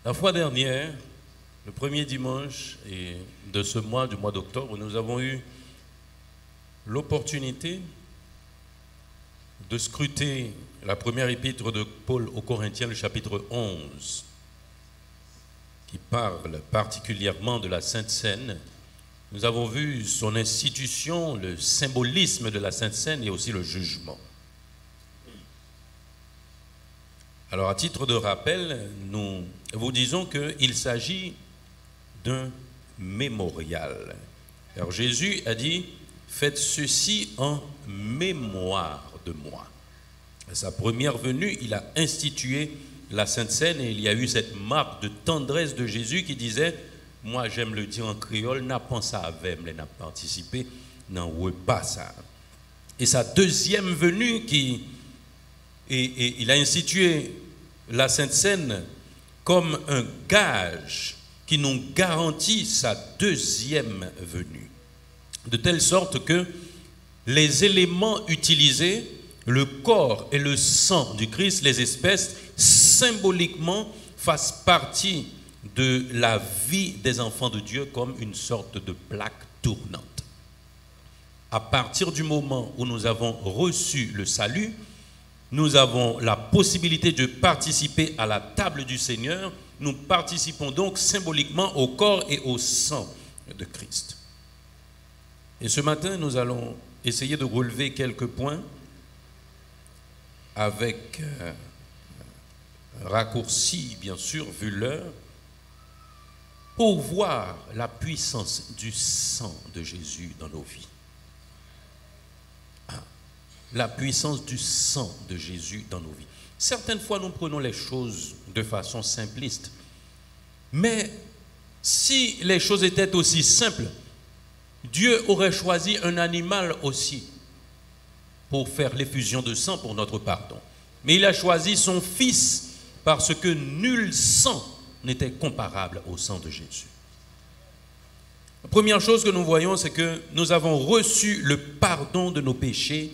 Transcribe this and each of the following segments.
La fois dernière, le premier dimanche de ce mois, du mois d'octobre, nous avons eu l'opportunité de scruter la première épître de Paul aux Corinthiens, le chapitre 11, qui parle particulièrement de la Sainte Seine. Nous avons vu son institution, le symbolisme de la Sainte Seine et aussi le jugement. Alors, à titre de rappel, nous vous disons qu'il s'agit d'un mémorial. Alors, Jésus a dit, faites ceci en mémoire de moi. À sa première venue, il a institué la Sainte Seine et il y a eu cette marque de tendresse de Jésus qui disait, moi j'aime le dire en créole, n'a pas ça avec, n'a participé, n'en pas ça. Et sa deuxième venue, il a institué la Sainte Seine comme un gage qui nous garantit sa deuxième venue. De telle sorte que les éléments utilisés, le corps et le sang du Christ, les espèces, symboliquement fassent partie de la vie des enfants de Dieu comme une sorte de plaque tournante. À partir du moment où nous avons reçu le salut, nous avons la possibilité de participer à la table du Seigneur. Nous participons donc symboliquement au corps et au sang de Christ. Et ce matin, nous allons essayer de relever quelques points avec raccourci, bien sûr, vu l'heure, pour voir la puissance du sang de Jésus dans nos vies. La puissance du sang de Jésus dans nos vies. Certaines fois, nous prenons les choses de façon simpliste. Mais si les choses étaient aussi simples, Dieu aurait choisi un animal aussi pour faire l'effusion de sang pour notre pardon. Mais il a choisi son Fils parce que nul sang n'était comparable au sang de Jésus. La première chose que nous voyons, c'est que nous avons reçu le pardon de nos péchés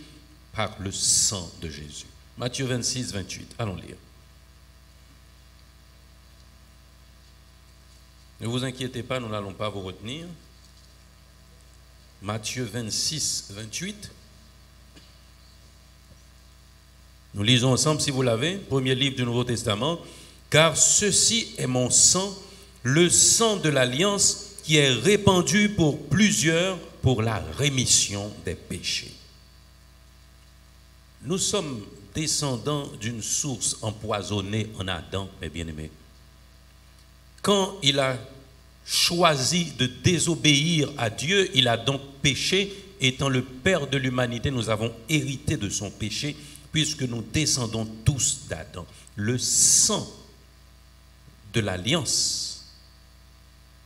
par le sang de Jésus. Matthieu 26, 28. Allons lire. Ne vous inquiétez pas, nous n'allons pas vous retenir. Matthieu 26, 28. Nous lisons ensemble, si vous l'avez, premier livre du Nouveau Testament. Car ceci est mon sang, le sang de l'alliance qui est répandu pour plusieurs pour la rémission des péchés. Nous sommes descendants d'une source empoisonnée en Adam, mes bien-aimés. Quand il a choisi de désobéir à Dieu, il a donc péché. Étant le Père de l'humanité, nous avons hérité de son péché, puisque nous descendons tous d'Adam. Le sang de l'alliance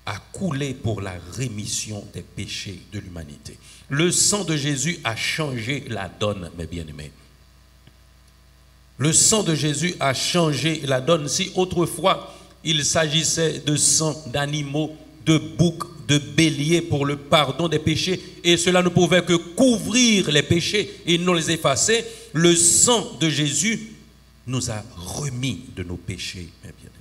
a coulé pour la rémission des péchés de l'humanité. Le sang de Jésus a changé la donne, mes bien-aimés. Le sang de Jésus a changé la donne. Si autrefois il s'agissait de sang d'animaux, de boucs, de béliers pour le pardon des péchés, et cela ne pouvait que couvrir les péchés et non les effacer, le sang de Jésus nous a remis de nos péchés, mes bien-aimés.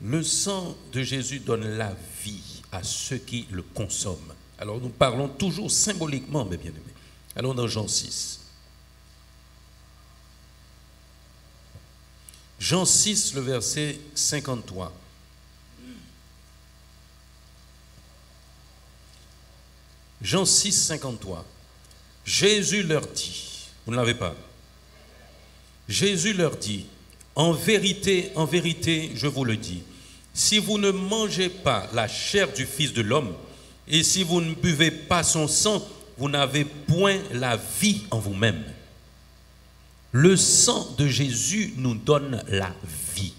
Le sang de Jésus donne la vie à ceux qui le consomment. Alors nous parlons toujours symboliquement, mes bien-aimés. Allons dans Jean 6. Jean 6, le verset 53. Jean 6, 53. Jésus leur dit, vous ne l'avez pas? Jésus leur dit, en vérité, je vous le dis, si vous ne mangez pas la chair du Fils de l'homme, et si vous ne buvez pas son sang, vous n'avez point la vie en vous-même. Le sang de Jésus nous donne la vie.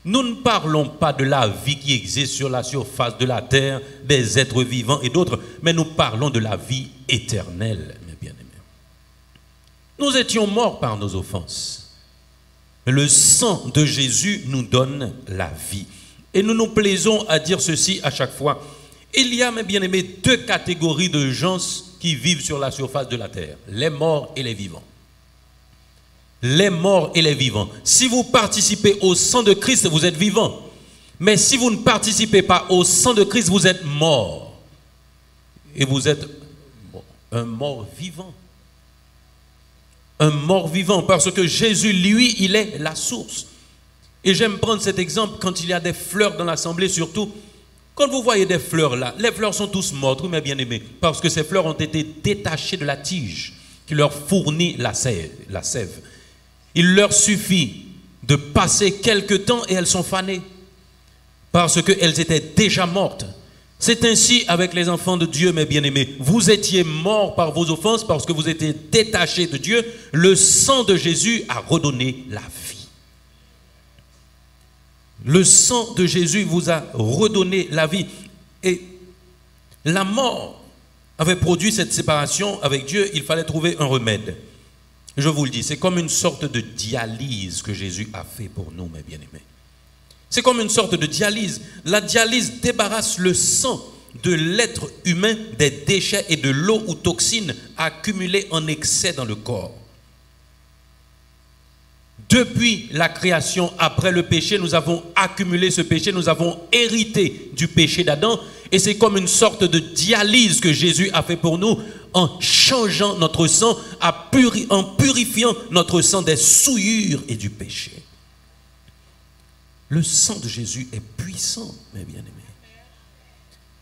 Nous ne parlons pas de la vie qui existe sur la surface de la terre, des êtres vivants et d'autres, mais nous parlons de la vie éternelle, mes bien-aimés. Nous étions morts par nos offenses. Le sang de Jésus nous donne la vie. Et nous nous plaisons à dire ceci à chaque fois. Il y a, mes bien-aimés, deux catégories de gens qui vivent sur la surface de la terre, les morts et les vivants. les morts et les vivants. Si vous participez au sang de Christ, vous êtes vivant. Mais si vous ne participez pas au sang de Christ, vous êtes mort. Et vous êtes un mort vivant. Un mort vivant, parce que Jésus, lui, il est la source. Et j'aime prendre cet exemple quand il y a des fleurs dans l'assemblée, surtout. Quand vous voyez des fleurs là, les fleurs sont tous mortes, oui, mes bien-aimés, parce que ces fleurs ont été détachées de la tige qui leur fournit la sève. Il leur suffit de passer quelque temps et elles sont fanées, parce qu'elles étaient déjà mortes. C'est ainsi avec les enfants de Dieu, mes bien-aimés. Vous étiez morts par vos offenses parce que vous étiez détachés de Dieu. Le sang de Jésus a redonné la vie. Le sang de Jésus vous a redonné la vie. Et la mort avait produit cette séparation avec Dieu. Il fallait trouver un remède. Je vous le dis, c'est comme une sorte de dialyse que Jésus a fait pour nous, mes bien-aimés. C'est comme une sorte de dialyse. La dialyse débarrasse le sang de l'être humain des déchets et de l'eau ou toxines accumulées en excès dans le corps. Depuis la création, après le péché, nous avons accumulé ce péché, nous avons hérité du péché d'Adam, et c'est comme une sorte de dialyse que Jésus a fait pour nous en changeant notre sang, en purifiant notre sang des souillures et du péché. Le sang de Jésus est puissant, mes bien-aimés.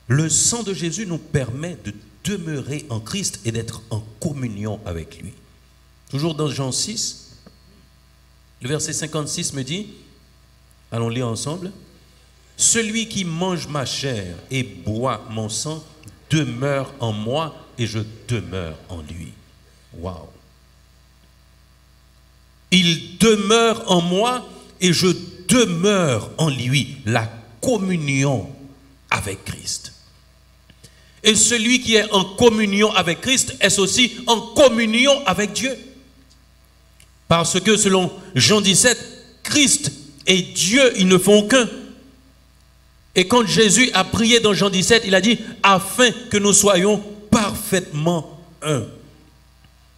Le sang de Jésus nous permet de demeurer en Christ et d'être en communion avec lui. Toujours dans Jean 6, le verset 56 me dit, allons lire ensemble, « Celui qui mange ma chair et boit mon sang demeure en moi et je demeure en lui. » Waouh! Il demeure en moi et je demeure en lui. La communion avec Christ. Et celui qui est en communion avec Christ est aussi en communion avec Dieu. Parce que selon Jean 17, Christ et Dieu, ils ne font qu'un. Et quand Jésus a prié dans Jean 17, il a dit, afin que nous soyons parfaitement un.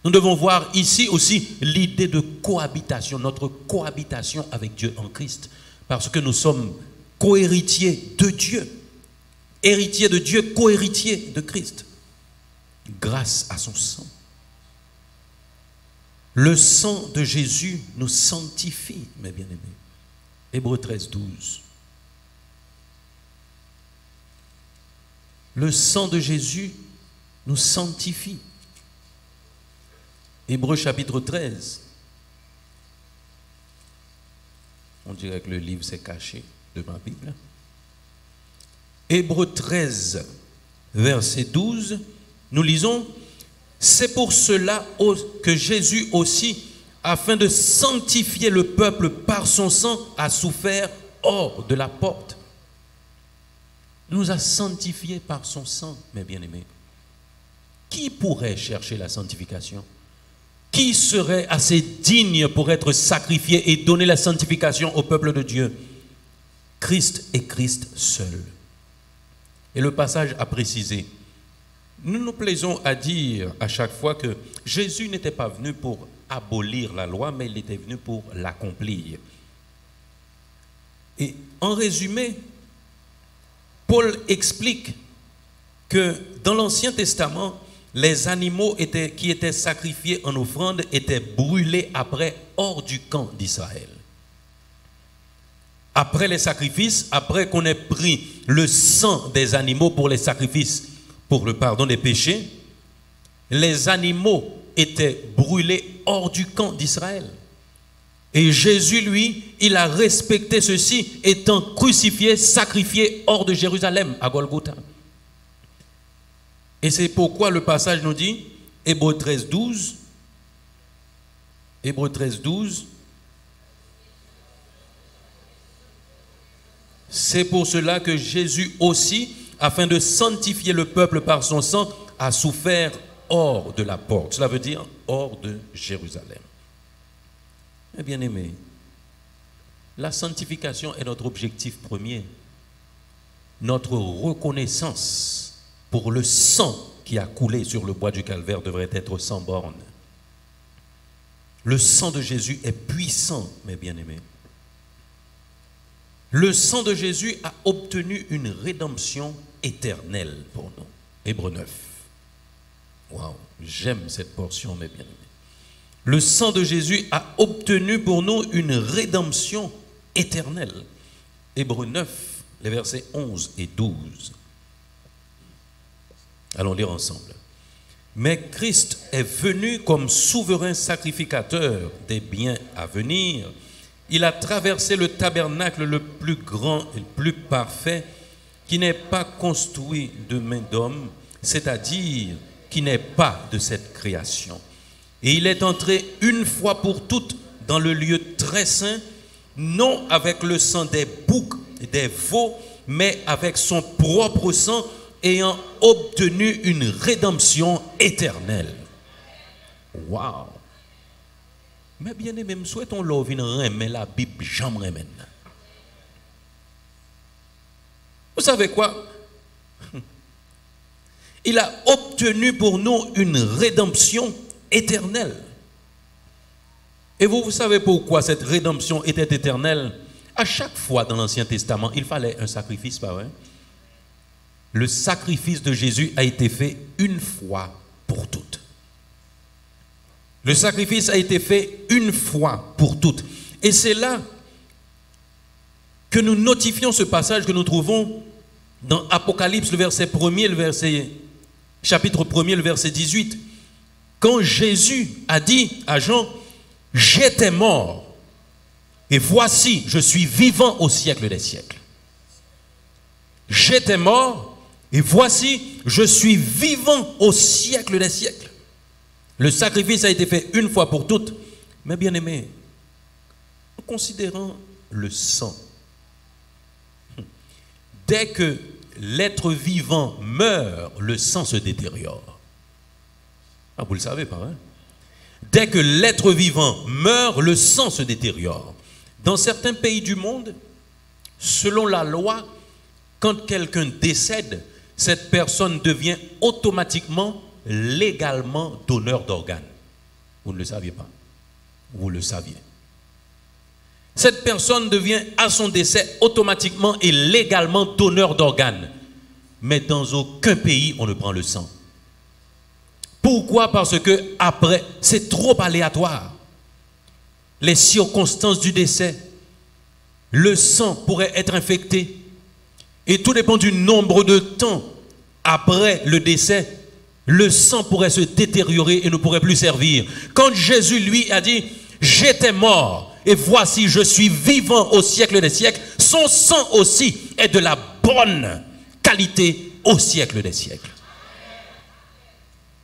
Nous devons voir ici aussi l'idée de cohabitation, notre cohabitation avec Dieu en Christ. Parce que nous sommes co-héritiers de Dieu. Héritiers de Dieu, co-héritiers de Christ. Grâce à son sang. Le sang de Jésus nous sanctifie, mes bien-aimés. Hébreux 13, 12. Le sang de Jésus nous sanctifie. Hébreux chapitre 13. On dirait que le livre s'est caché de ma Bible. Hébreux 13, verset 12, nous lisons, « C'est pour cela que Jésus aussi, afin de sanctifier le peuple par son sang, a souffert hors de la porte. » Il nous a sanctifiés par son sang, mes bien-aimés. Qui pourrait chercher la sanctification? Qui serait assez digne pour être sacrifié et donner la sanctification au peuple de Dieu? Christ et Christ seul. Et le passage a précisé, nous nous plaisons à dire à chaque fois que Jésus n'était pas venu pour abolir la loi, mais il était venu pour l'accomplir. Et en résumé, Paul explique que dans l'Ancien Testament, les animaux qui étaient sacrifiés en offrande étaient brûlés après hors du camp d'Israël. Après les sacrifices, après qu'on ait pris le sang des animaux pour les sacrifices, pour le pardon des péchés, les animaux étaient brûlés hors du camp d'Israël. Et Jésus, lui, il a respecté ceci, étant crucifié, sacrifié hors de Jérusalem, à Golgotha. Et c'est pourquoi le passage nous dit, Hébreux 13, 12, Hébreux 13, 12, c'est pour cela que Jésus aussi, afin de sanctifier le peuple par son sang, a souffert hors de la porte. Cela veut dire hors de Jérusalem. Eh bien aimé, la sanctification est notre objectif premier. Notre reconnaissance pour le sang qui a coulé sur le bois du calvaire devrait être sans borne. Le sang de Jésus est puissant, mes bien-aimés. Le sang de Jésus a obtenu une rédemption éternelle pour nous. Hébreux 9. Waouh, j'aime cette portion, mes bien-aimés. Le sang de Jésus a obtenu pour nous une rédemption éternelle. Hébreux 9, les versets 11 et 12. Allons lire ensemble. Mais Christ est venu comme souverain sacrificateur des biens à venir. Il a traversé le tabernacle le plus grand et le plus parfait, qui n'est pas construit de main d'homme, c'est-à-dire qui n'est pas de cette création. Et il est entré une fois pour toutes dans le lieu très saint, non avec le sang des boucs et des veaux, mais avec son propre sang, ayant obtenu une rédemption éternelle. Waouh! Mais bien aimé, nous souhaitons l'ouvrir, mais la Bible jamais remène. Vous savez quoi? Il a obtenu pour nous une rédemption éternelle. Et vous savez pourquoi cette rédemption était éternelle? À chaque fois dans l'Ancien Testament, il fallait un sacrifice, pas vrai? Le sacrifice de Jésus a été fait une fois pour toutes. Le sacrifice a été fait une fois pour toutes. Et c'est là que nous notifions ce passage que nous trouvons dans Apocalypse, le verset 1er, chapitre 1er, le verset 18. Quand Jésus a dit à Jean, « J'étais mort, et voici, je suis vivant au siècle des siècles. » J'étais mort, et voici, je suis vivant au siècle des siècles. Le sacrifice a été fait une fois pour toutes. Mais bien aimé, en considérant le sang, dès que l'être vivant meurt, le sang se détériore. Ah, vous le savez pas, hein? Dès que l'être vivant meurt, le sang se détériore. Dans certains pays du monde, selon la loi, quand quelqu'un décède, cette personne devient automatiquement, légalement donneur d'organes. Vous ne le saviez pas. Vous le saviez. Cette personne devient à son décès automatiquement et légalement donneur d'organes. Mais dans aucun pays, on ne prend le sang. Pourquoi? Parce que après, c'est trop aléatoire. Les circonstances du décès, le sang pourrait être infecté. Et tout dépend du nombre de temps après le décès, le sang pourrait se détériorer et ne pourrait plus servir. Quand Jésus, lui, a dit, j'étais mort et voici, je suis vivant au siècle des siècles, son sang aussi est de la bonne qualité au siècle des siècles.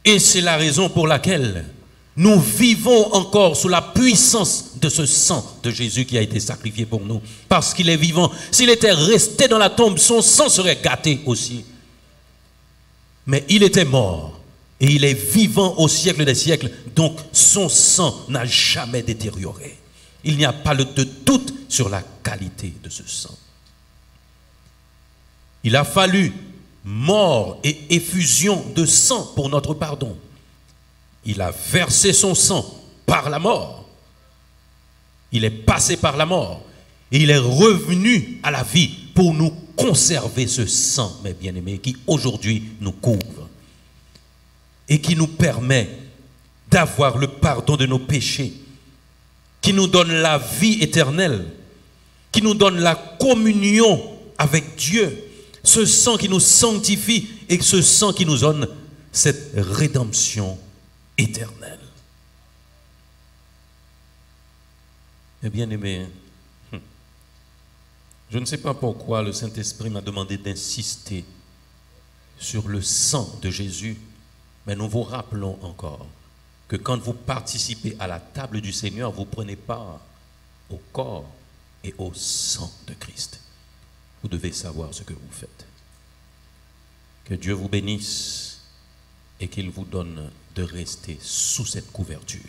Et c'est la raison pour laquelle nous vivons encore sous la puissance de ce sang de Jésus qui a été sacrifié pour nous. Parce qu'il est vivant. S'il était resté dans la tombe, son sang serait gâté aussi. Mais il était mort. Et il est vivant au siècle des siècles. Donc son sang n'a jamais détérioré. Il n'y a pas de doute sur la qualité de ce sang. Il a fallu mort et effusion de sang pour notre pardon. Il a versé son sang par la mort. Il est passé par la mort. Et il est revenu à la vie pour nous conserver ce sang, mes bien-aimés, qui aujourd'hui nous couvre. Et qui nous permet d'avoir le pardon de nos péchés. Qui nous donne la vie éternelle. Qui nous donne la communion avec Dieu. Ce sang qui nous sanctifie et ce sang qui nous donne cette rédemption éternelle. Eh bien aimé, je ne sais pas pourquoi le Saint-Esprit m'a demandé d'insister sur le sang de Jésus, mais nous vous rappelons encore que quand vous participez à la table du Seigneur, vous prenez part au corps et au sang de Christ. Vous devez savoir ce que vous faites. Que Dieu vous bénisse et qu'il vous donne de rester sous cette couverture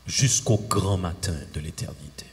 jusqu'au grand matin de l'éternité.